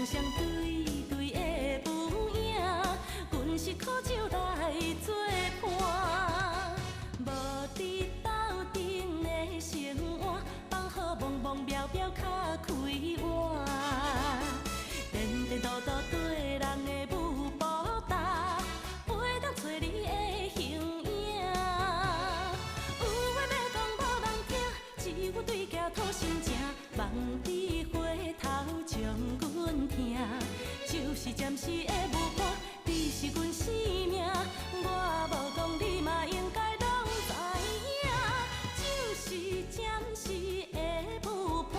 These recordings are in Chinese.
双双对对的舞影，阮是苦酒来作伴。无伫斗阵的生活，放好茫茫渺渺较开活。颠颠倒倒对人的舞步踏，陪当找你的形影。有话要讲无人听，只有对镜讨心情，望你回头将阮听。就是暂时的舞伴，你是阮生命，我无讲你嘛应该拢知影。就是暂时的舞伴，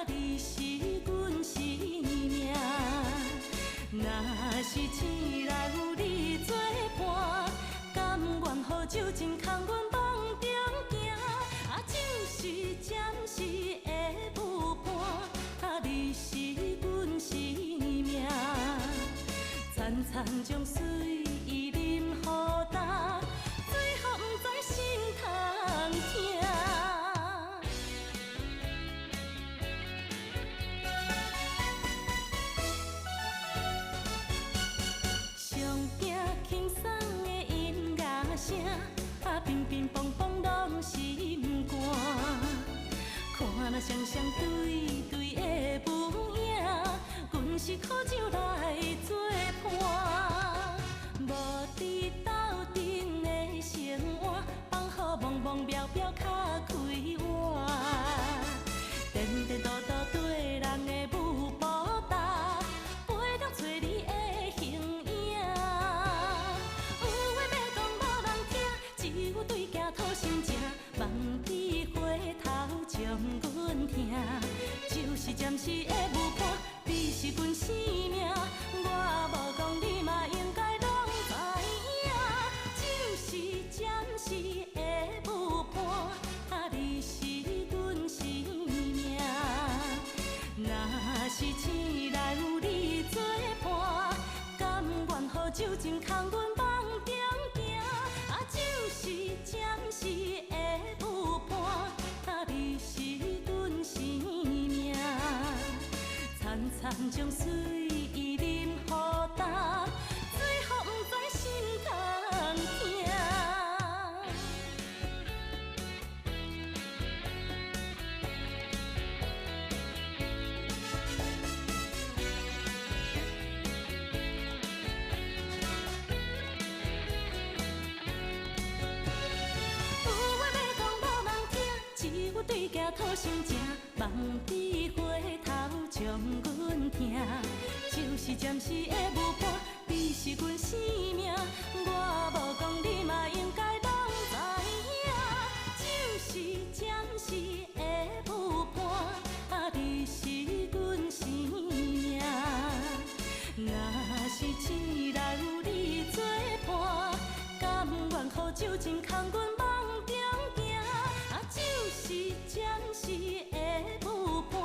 你是阮生命。若是醒来有你作伴，甘愿予酒精空阮梦中行。就是暂时的舞伴，你是阮生命。惨惨将水意啉予干，最后不知心通疼。上惊轻松的音乐声，乒乒乓乓拢心肝。看那双双对对的舞影，阮是苦酒来作伴。无伫斗阵的生活，放好茫茫渺渺较开活。颠颠倒倒对人的舞步踏，陪当找你的形影。有话要讲无人听，只有对镜讨心情，望你回头将阮听。就是暂时的舞伴，你是阮生命，我无讲你嘛应该拢知影。就是暂时的舞伴，你是阮生命。若是醒来有你作伴，甘愿予酒精空阮梦中行。就是暂时的舞伴，你是阮生命。惨惨将水意啉予干，最后不知心通疼。有话要讲无人听，只有对镜讨心情，望你回头将阮听。就是暂时的舞伴，你是阮生命，我无讲你嘛应该拢知影。就是暂时的舞伴，你是阮生命。若是醒来有你作伴，甘愿予酒精空阮梦中行。就是暂时的舞伴，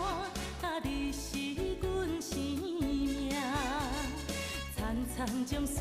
你是阮生命。惨惨将水